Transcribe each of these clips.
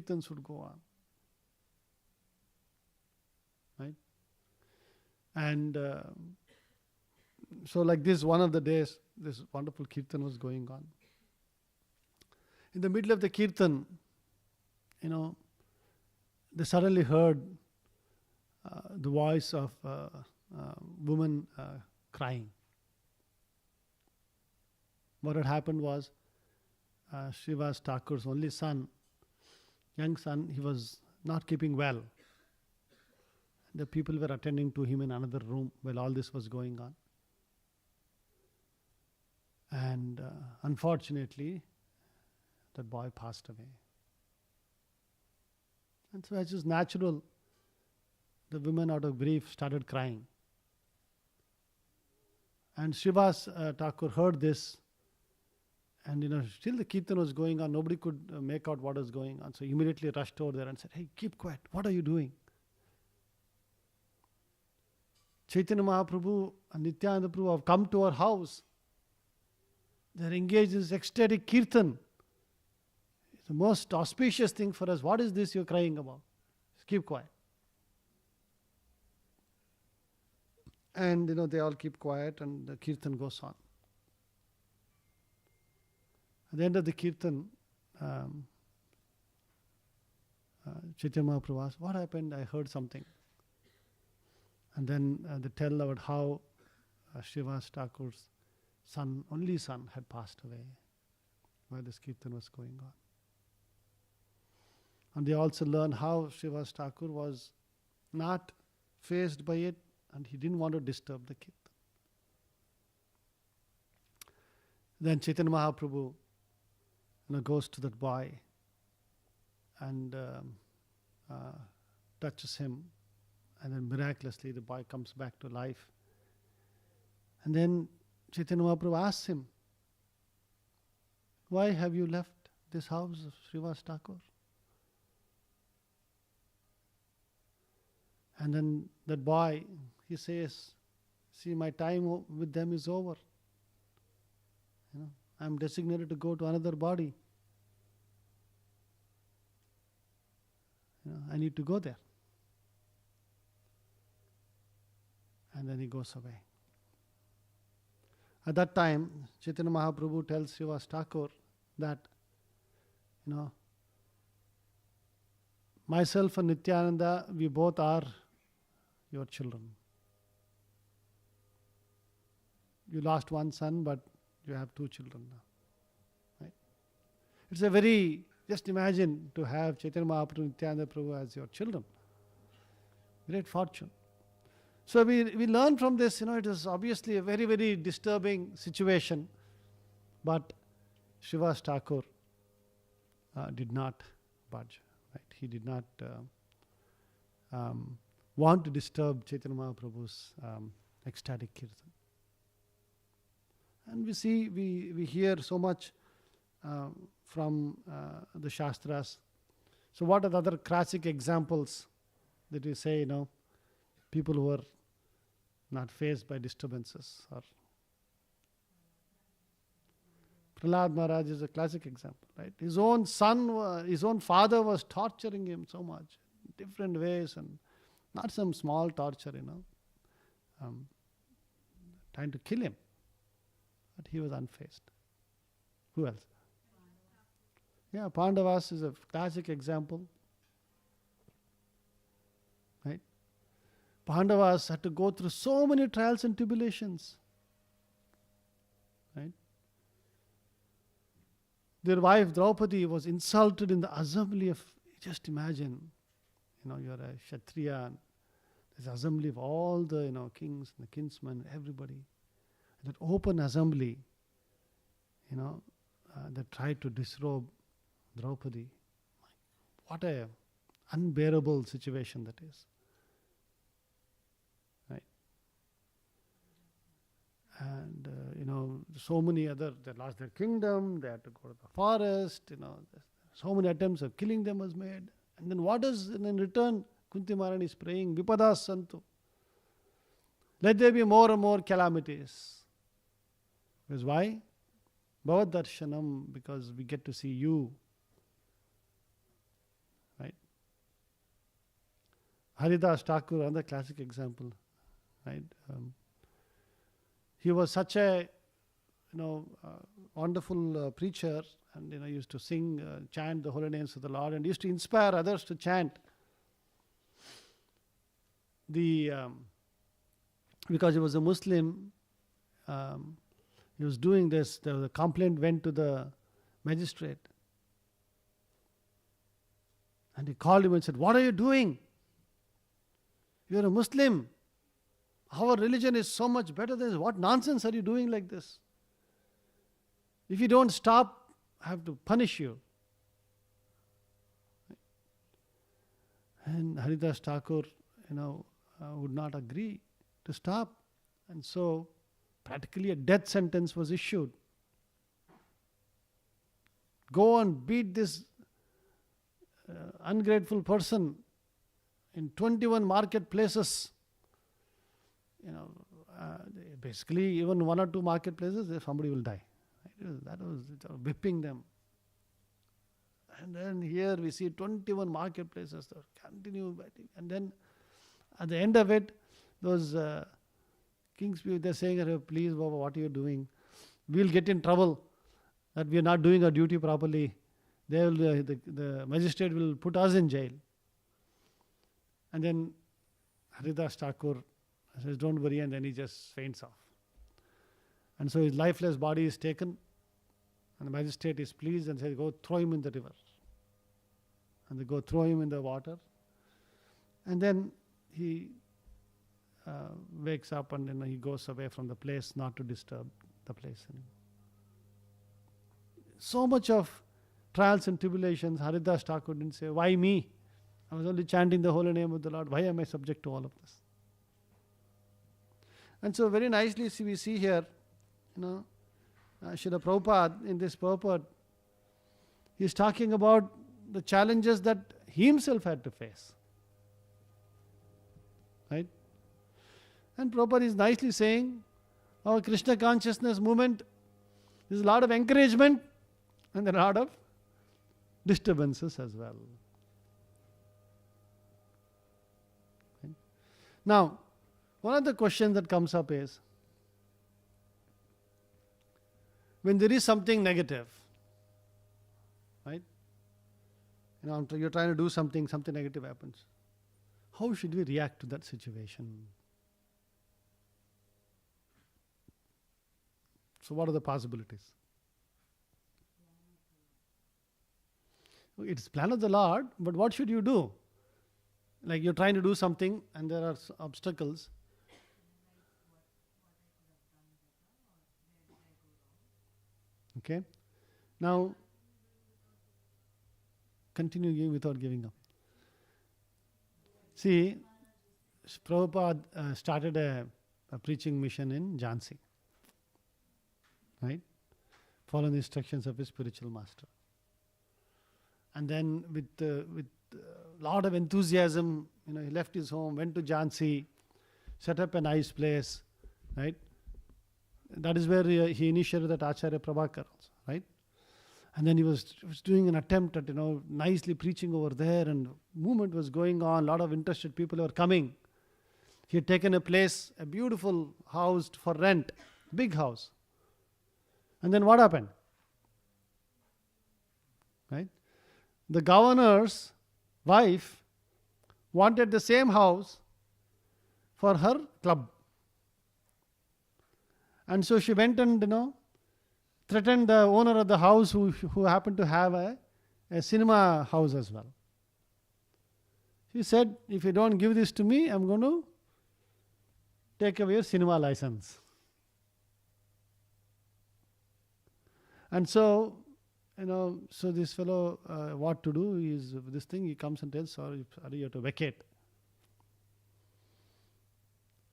kirtans would go on. Right? And so like this, one of the days, this wonderful kirtan was going on. In the middle of the kirtan, they suddenly heard the voice of a woman crying. What had happened was Srivas Thakur's only son, young son, he was not keeping well. The people were attending to him in another room while all this was going on. And unfortunately, that boy passed away. And so as is natural, the women out of grief started crying. And Srivas Thakur heard this, and still the kirtan was going on. Nobody could make out what was going on. So he immediately rushed over there and said, "Hey, keep quiet. What are you doing?" Chaitanya Mahaprabhu and Nityananda Prabhu have come to our house. They are engaged in this ecstatic kirtan. It's the most auspicious thing for us. What is this you're crying about? Just keep quiet. And they all keep quiet, and the kirtan goes on. At the end of the kirtan, Chaitanya Mahaprabhu asked, "What happened? I heard something." And then they tell about how Srivas Thakur's only son, had passed away while this kirtan was going on. And they also learn how Srivas Thakur was not fazed by it, and he didn't want to disturb the kirtan. Then Chaitanya Mahaprabhu goes to that boy and touches him, and then miraculously the boy comes back to life. And then Chaitanya Mahaprabhu asks him, "Why have you left this house of Srivas Thakur?" And then that boy, he says, "See, my time with them is over. I'm designated to go to another body. I need to go there." And then he goes away. At that time, Chaitanya Mahaprabhu tells Srivas Thakur that, myself and Nityananda, we both are your children. You lost one son, but you have two children now. Right? It's a very, just imagine to have Chaitanya Mahaprabhu and Nityananda Prabhu as your children. Great fortune. So we learn from this, it is obviously a very, very disturbing situation. But Srivas Thakur did not budge. Right? He did not want to disturb Chaitanya Mahaprabhu's ecstatic kirtan. And we hear so much from the Shastras. So what are the other classic examples that we say, people who are not faced by disturbances? Or Prahlad Maharaj is a classic example, right? His own son, his own father was torturing him so much, different ways, and not some small torture, trying to kill him. But he was unfazed. Who else? Yeah, Pandavas is a classic example. Right? Pandavas had to go through so many trials and tribulations. Right? Their wife Draupadi was insulted in the assembly of, just imagine, you're a Kshatriya, and there's assembly of all the kings and the kinsmen, everybody. That open assembly, that tried to disrobe Draupadi. What a unbearable situation that is. Right? And, so many other, they lost their kingdom, they had to go to the forest, so many attempts of killing them was made. And then what does, in return, Kunti Maharani is praying, Vipadas Santu. Let there be more and more calamities. Because why? Bhavad Darshanam, because we get to see you. Haridas Thakur, another classic example, right? He was such a wonderful preacher, and used to sing, chant the holy names of the Lord, and used to inspire others to chant. Because he was a Muslim, he was doing this. The complaint went to the magistrate, and he called him and said, "What are you doing? You are a Muslim. Our religion is so much better than this. What nonsense are you doing like this? If you don't stop, I have to punish you." And Haridas Thakur, would not agree to stop. And so, practically a death sentence was issued. Go and beat this ungrateful person in 21 marketplaces. Basically, even 1 or 2 marketplaces, somebody will die. That was whipping them. And then here we see 21 marketplaces that continue fighting. And then at the end of it, those kings, they're saying, "Please, Baba, what are you doing? We'll get in trouble that we are not doing our duty properly. The magistrate will put us in jail." And then Haridas Thakur says, "Don't worry," and then he just faints off. And so his lifeless body is taken, and the magistrate is pleased and says, "Go throw him in the river." And they go throw him in the water. And then he wakes up, and then he goes away from the place, not to disturb the place anymore. So much of trials and tribulations, Haridas Thakur didn't say, "Why me? I was only chanting the holy name of the Lord. Why am I subject to all of this?" And so very nicely we see here, Srila Prabhupada, in this purport, he's talking about the challenges that he himself had to face. Right? And Prabhupada is nicely saying, our Krishna consciousness movement is a lot of encouragement and a lot of disturbances as well. Right? Now, one of the questions that comes up is, when there is something negative, right? You're trying to do something negative happens. How should we react to that situation? So what are the possibilities? It's plan of the Lord, but what should you do? Like you're trying to do something and there are obstacles. Okay. Now, continue without giving up. See, Prabhupada started a preaching mission in Jhansi. Right? Following the instructions of his spiritual master. And then with a lot of enthusiasm, he left his home, went to Jhansi, set up a nice place, right? That is where he initiated that Acharya Prabhakar also, right? And then he was doing an attempt at, nicely preaching over there, and movement was going on, a lot of interested people were coming. He had taken a place, a beautiful house for rent, big house. And then what happened? Right? The governor's wife wanted the same house for her club. And so she went and, threatened the owner of the house who happened to have a cinema house as well. She said, "If you don't give this to me, I'm going to take away your cinema license." And so, so this fellow, what to do is this thing, he comes and tells, sorry, you have to vacate.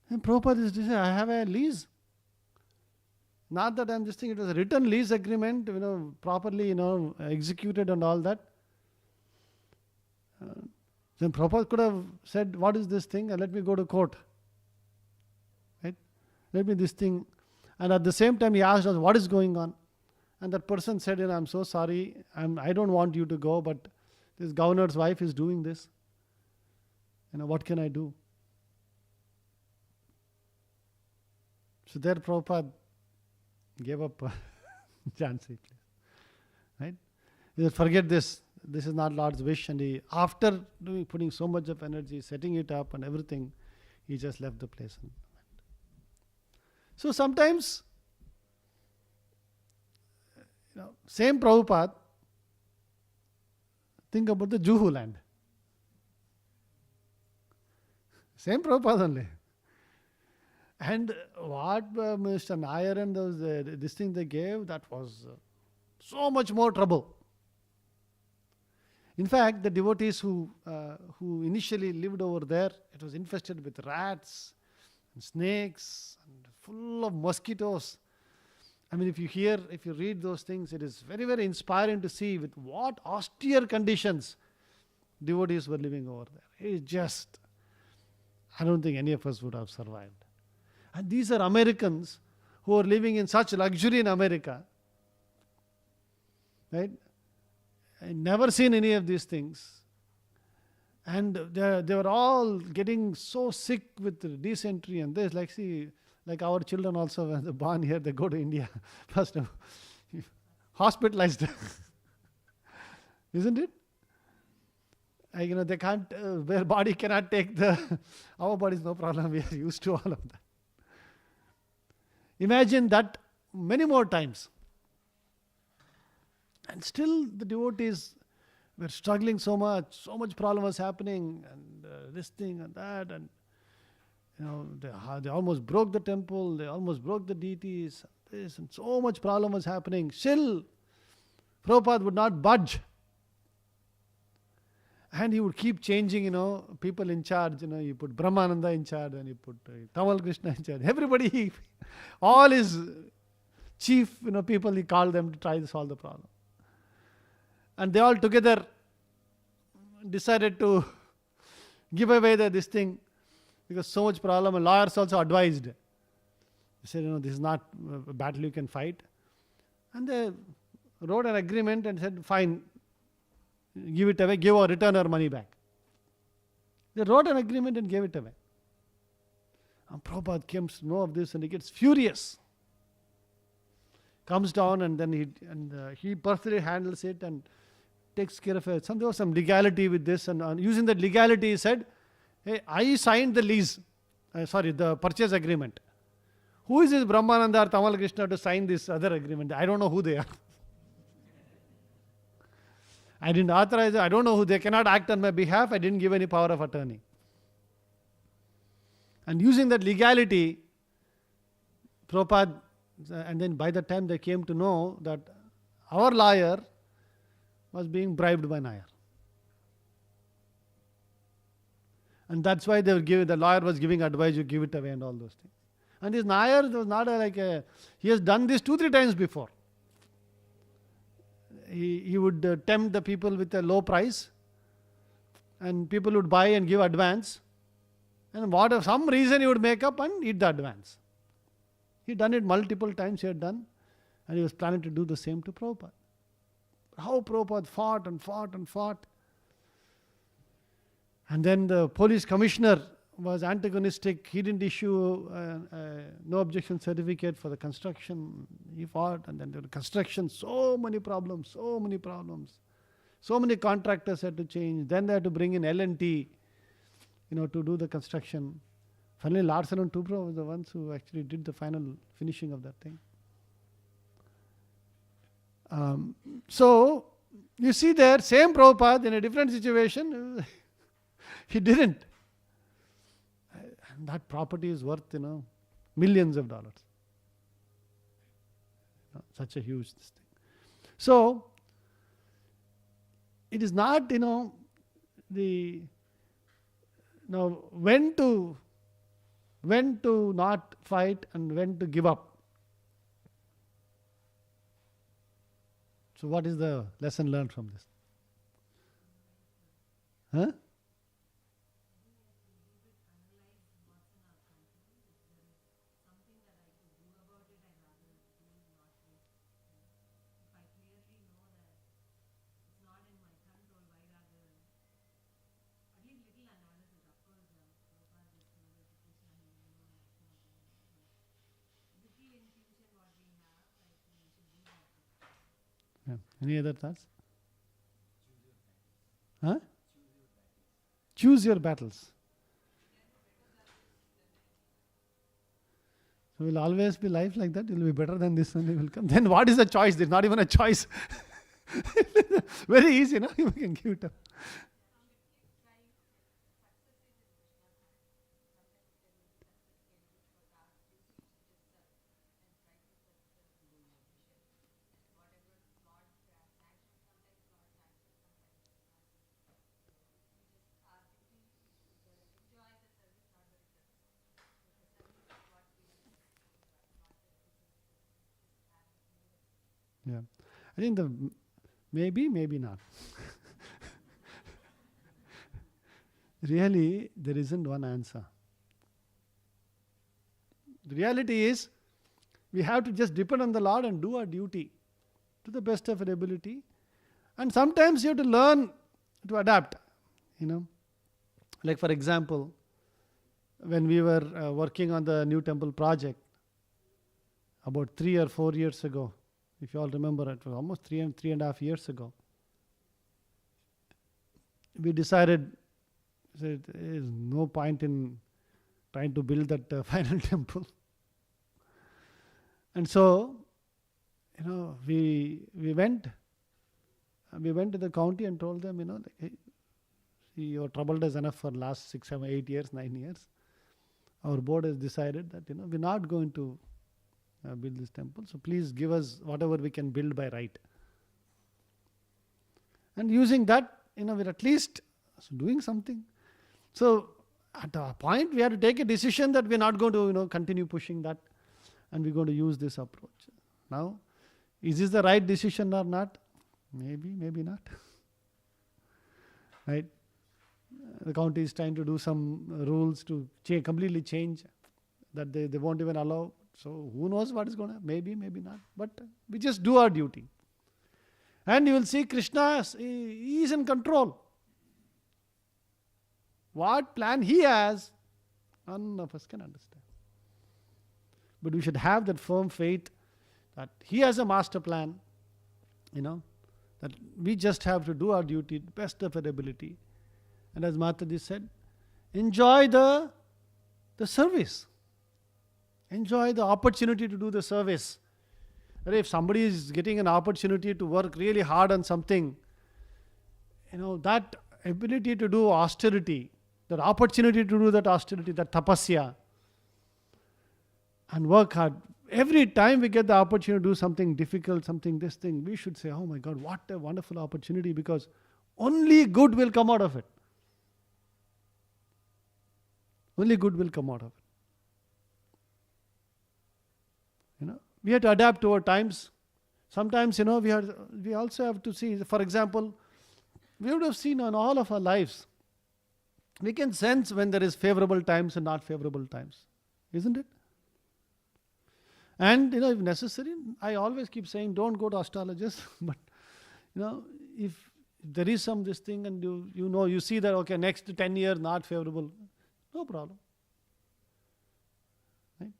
And Prabhupada is saying, I have a lease. Not that I'm just thinking, it was a written lease agreement, properly, executed and all that. Then Prabhupada could have said, what is this thing? And let me go to court. Right? Let me this thing. And at the same time, he asked us, what is going on? And that person said, I'm so sorry, I don't want you to go, but this governor's wife is doing this. What can I do? So there Prabhupada gave up Jhansi place. Right? He said, forget this. This is not Lord's wish. And he, after putting so much of energy, setting it up and everything, he just left the place and went. So sometimes, same Prabhupada, think about the Juhu land. Same Prabhupada only. And what Mr. Nair and those, this thing they gave, that was so much more trouble. In fact, the devotees who initially lived over there, it was infested with rats and snakes and full of mosquitoes. I mean, if you read those things, it is very, very inspiring to see with what austere conditions devotees were living over there. It's just, I don't think any of us would have survived. And these are Americans who are living in such luxury in America. Right? I never seen any of these things. And they were all getting so sick with dysentery and this. Like our children also, when they're born here, they go to India. First, hospitalized. Isn't it? They can't, their body cannot take our body is no problem. We are used to all of that. Imagine that many more times. And still the devotees were struggling so much problem was happening, and this thing and that, and they almost broke the temple, they almost broke the deities, this, and so much problem was happening. Still, Prabhupada would not budge. And he would keep changing, people in charge. You put Brahmananda in charge, and you put Tamal Krishna in charge. Everybody, all his chief, people, he called them to try to solve the problem. And they all together decided to give away this thing because so much problem. And lawyers also advised. They said, this is not a battle you can fight. And they wrote an agreement and said, fine, give it away, give or return our money back. They wrote an agreement and gave it away. And Prabhupada came to know of this and he gets furious. Comes down and then he personally handles it and takes care of it. There was some legality with this, and using that legality, he said, hey, I signed the lease, the purchase agreement. Who is this Brahmananda or Tamal Krishna to sign this other agreement? I don't know who they are. I didn't authorize it. I don't know who. They cannot act on my behalf. I didn't give any power of attorney. And using that legality, Prabhupada, and then by the time they came to know that our lawyer was being bribed by Nair. And that's why the lawyer was giving advice, you give it away and all those things. And this Nair was not he has done this 2-3 times before. He would tempt the people with a low price, and people would buy and give advance, and some reason he would make up and eat the advance. He done it multiple times, he had done, and he was planning to do the same to Prabhupada. How Prabhupada fought and fought and fought. And then the police commissioner was antagonistic. He didn't issue no objection certificate for the construction. He fought, and then the construction, so many problems. So many contractors had to change. Then they had to bring in L&T, to do the construction. Finally, Larsen and Toubro were the ones who actually did the final finishing of that thing. So, you see there, same Prabhupada in a different situation, he didn't. And that property is worth, millions of dollars. Such a huge thing. So, it is not, when to not fight and when to give up. So what is the lesson learned from this? Huh? Yeah. Any other thoughts? Huh? Choose your battles. So will always be life like that? It will be better than this one. It will come. Then what is the choice? There's not even a choice. Very easy, no? You can give it up. Yeah. I think the maybe, maybe not. Really, there isn't one answer. The reality is, we have to just depend on the Lord and do our duty to the best of our ability. And sometimes you have to learn to adapt. Like for example, when we were working on the new temple project about 3 or 4 years ago, if you all remember, it was almost 3.5 years ago. We decided there is no point in trying to build that final temple. And so, we went to the county and told them, like, hey, see, you're troubled us enough for last 6, 7, 8 years, 9 years. Our board has decided that, we're not going to build this temple. So please give us whatever we can build by right. And using that, we're at least doing something. So at a point, we have to take a decision that we're not going to, continue pushing that, and we're going to use this approach. Now, is this the right decision or not? Maybe, maybe not. Right? The county is trying to do some rules to completely change that they won't even allow. So who knows what is going to happen? Maybe, maybe not. But we just do our duty. And you will see Krishna, he is in control. What plan he has, none of us can understand. But we should have that firm faith that he has a master plan, that we just have to do our duty, best of our ability. And as Mataji said, enjoy the service. Enjoy the opportunity to do the service. If somebody is getting an opportunity to work really hard on something, that ability to do austerity, that opportunity to do that austerity, that tapasya, and work hard. Every time we get the opportunity to do something difficult, this thing, we should say, oh my God, what a wonderful opportunity, because only good will come out of it. Only good will come out of it. We have to adapt to our times. Sometimes, we also have to see, for example, we would have seen on all of our lives, we can sense when there is favorable times and not favorable times. Isn't it? And, if necessary, I always keep saying, don't go to astrologers. But, if there is this thing and you see that, okay, next 10 years not favorable, no problem. Right?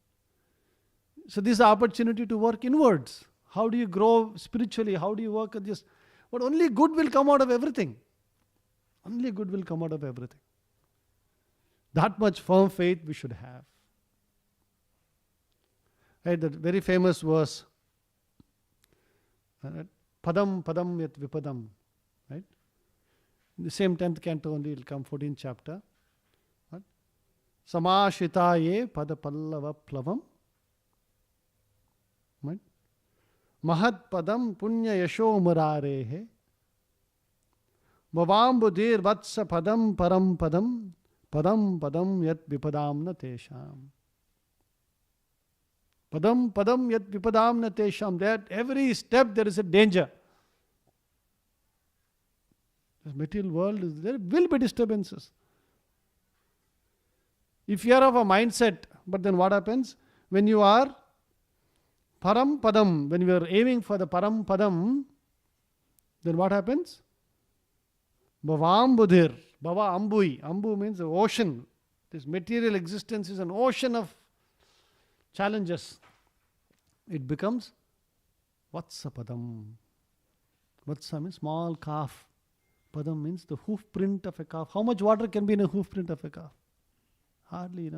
So this is the opportunity to work inwards. How do you grow spiritually? How do you work at this? But only good will come out of everything. Only good will come out of everything. That much firm faith we should have. Right, that very famous verse, padam padam yat vipadam, right? In the same 10th canto only, it will come 14th chapter. What? Samashitaye padapallava plavam, right? Mahat padam punya yasho murarehe, bhavam buddhir vatsa padam param padam, padam padam yat vipadam na tesham. Padam padam yat vipadam na tesham. That every step there is a danger. This material world, there will be disturbances. If you are of a mindset, but then what happens? When you are param padam, when you are aiming for the param padam, then what happens? Bhavam buddhir, bhava ambui. Ambu means the ocean. This material existence is an ocean of challenges. It becomes Vatsapadam. Vatsa means small calf. Padam means the hoof print of a calf. How much water can be in a hoof print of a calf? Hardly,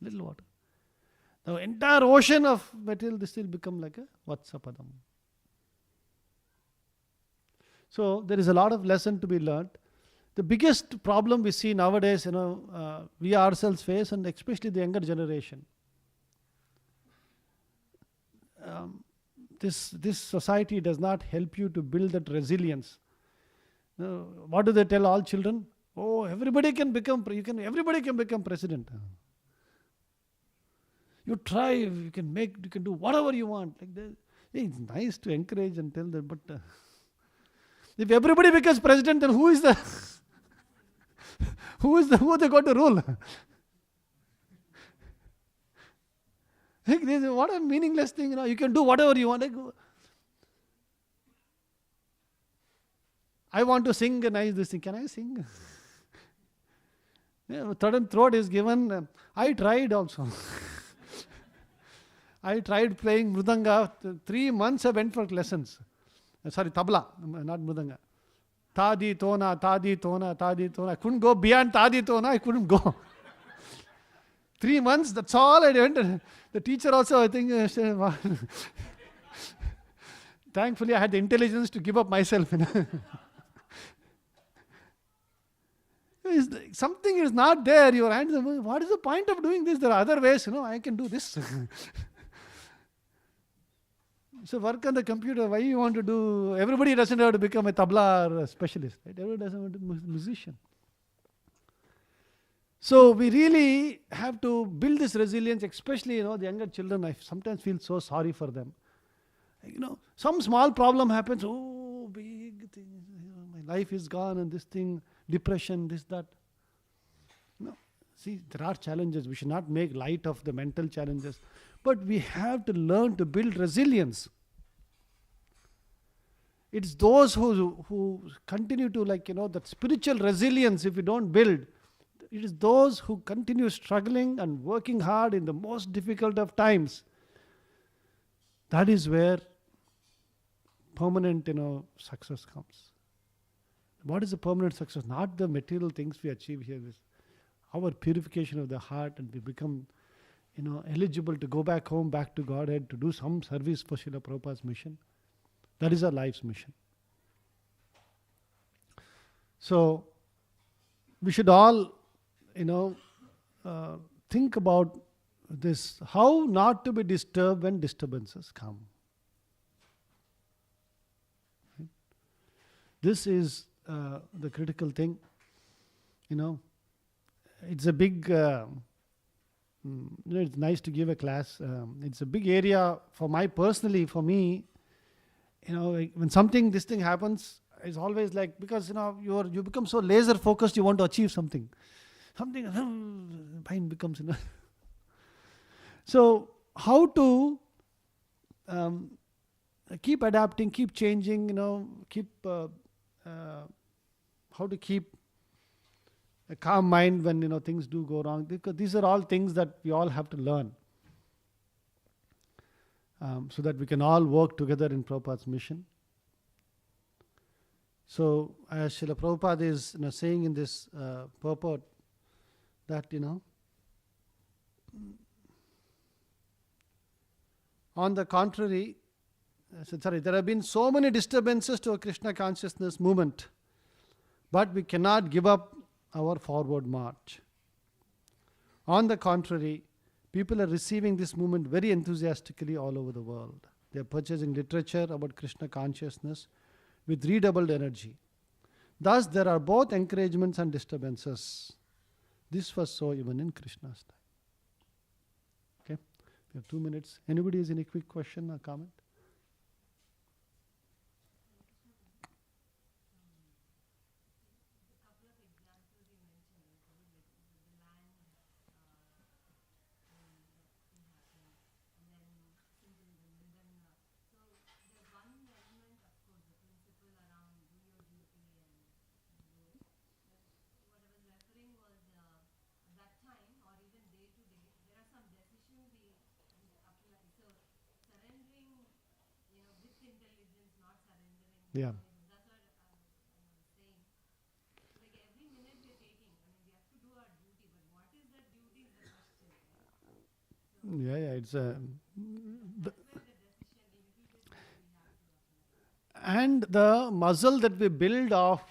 little water. The entire ocean of material, this will become like a Vatsa Padam. So there is a lot of lesson to be learned. The biggest problem we see nowadays, we ourselves face, and especially the younger generation. This society does not help you to build that resilience. What do they tell all children? Oh, everybody can become president. You try, you can do whatever you want. Like that. It's nice to encourage and tell them, but if everybody becomes president, then who are they going to rule? What a meaningless thing, you can do whatever you want. I want to sing a nice this thing. Can I sing? Third and throat is given. I tried also. I tried playing mridanga. 3 months I went for lessons. Sorry, tabla, not mridanga. Tadi tona, tadi tona, tadi tona. I couldn't go beyond tadi tona. I couldn't go. 3 months, that's all I went. The teacher also, I think, thankfully I had the intelligence to give up myself. Something is not there. Your hands, what is the point of doing this? There are other ways, I can do this. So work on the computer. Why you want to do? Everybody doesn't have to become a tabla or a specialist. Right? Everybody doesn't want to be a musician. So we really have to build this resilience, especially the younger children. I sometimes feel so sorry for them. Some small problem happens. Oh, big thing. My life is gone, and this thing, depression, this, that. See, there are challenges. We should not make light of the mental challenges, but we have to learn to build resilience. It's those who continue to that spiritual resilience. If we don't build, it is those who continue struggling and working hard in the most difficult of times. That is where permanent, success comes. What is the permanent success? Not the material things we achieve here. This our purification of the heart, and we become, eligible to go back home, back to Godhead, to do some service for Srila Prabhupada's mission. That is our life's mission. So we should all, think about this, how not to be disturbed when disturbances come. Right? This is the critical thing. It's a big, it's nice to give a class. It's a big area for me, when this thing happens, it's always like, because, you become so laser focused, you want to achieve something. Mind becomes, So, how to keep adapting, keep changing, how to keep a calm mind when, things do go wrong. Because these are all things that we all have to learn. So that we can all work together in Prabhupada's mission. So, as Srila Prabhupada is saying in this purport, that, on the contrary, there have been so many disturbances to our Krishna consciousness movement, but we cannot give up our forward march. On the contrary, people are receiving this movement very enthusiastically all over the world. They are purchasing literature about Krishna consciousness with redoubled energy. Thus, there are both encouragements and disturbances. This was so even in Krishna's time. Okay, we have 2 minutes. Anybody has any quick question or comment? Yeah. Yeah, yeah, it's a. And the muscle that we build of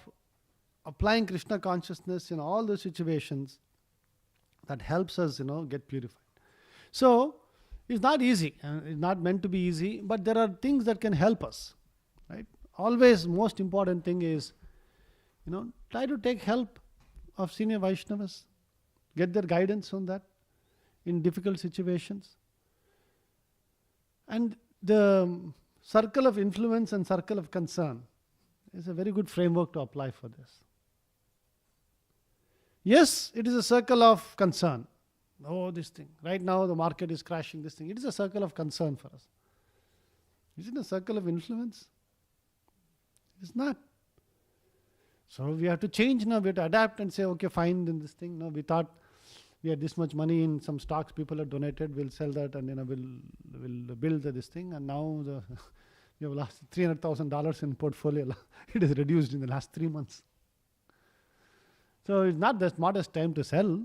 applying Krishna consciousness in all the situations, that helps us, get purified. So, it's not easy, it's not meant to be easy, but there are things that can help us, right? Always, most important thing is, try to take help of senior Vaishnavas, get their guidance on that in difficult situations. And the circle of influence and circle of concern is a very good framework to apply for this. Yes, it is a circle of concern. Oh, this thing. Right now the market is crashing, this thing. It is a circle of concern for us. Is it a circle of influence? It is not. So we have to change now. We have to adapt and say, okay, fine, in this thing. No, we thought we had this much money in some stocks people have donated. We'll sell that and we'll build this thing. And now we have lost $300,000 in portfolio. It is reduced in the last 3 months. So it's not the smartest time to sell.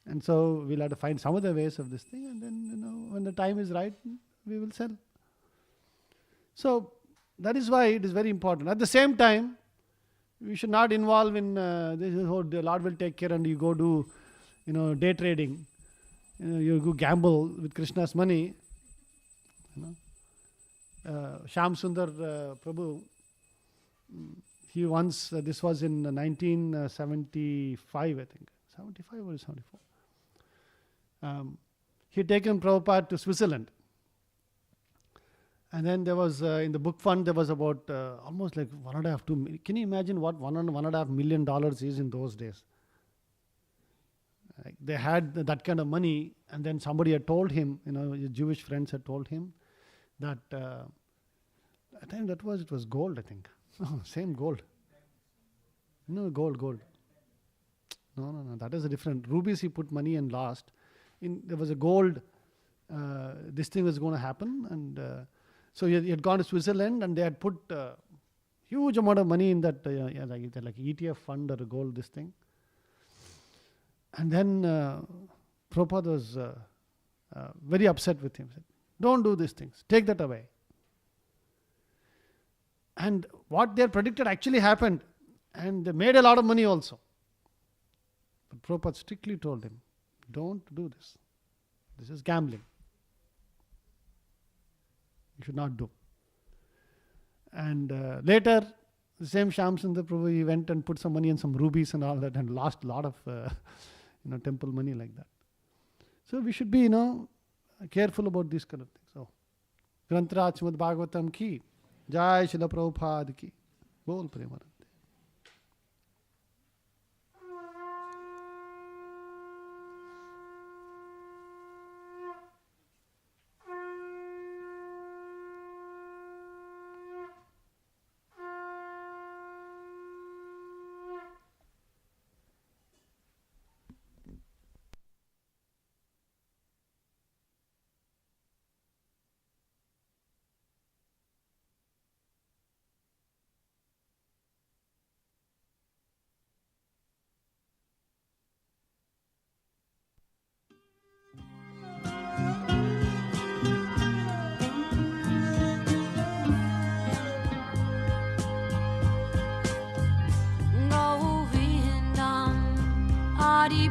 And so we'll have to find some other ways of this thing. And then, when the time is right, we will sell. So that is why it is very important. At the same time, we should not involve in this is how the Lord will take care and you go do, day trading. You go gamble with Krishna's money. Shyam Sundar Prabhu, he once, this was in 1975, I think. 75 or 74. He had taken Prabhupada to Switzerland. And then there was, in the book fund, there was about almost like 1.5, 2 million. Can you imagine what $1.5 million is in those days? Like they had that kind of money, and then somebody had told him, his Jewish friends had told him that, at the time it was gold, I think. No, same gold. No, gold. No, that is a different. Rubies he put money and lost. There was a gold, this thing was going to happen, and so he had gone to Switzerland and they had put huge amount of money in that, like ETF fund or a gold, this thing. And then Prabhupada was very upset with him. Said, don't do these things. Take that away. And what they had predicted actually happened. And they made a lot of money also. But Prabhupada strictly told him, don't do this. This is gambling. You should not do. And later, the same Shyam Sundar Prabhu, he went and put some money in some rubies and all that and lost a lot of temple money like that. So we should be, careful about these kind of things. So, Grantaraj Srimad Bhagavatam ki, Jai Srila Prabhupada ki, Bol Premanand. Adi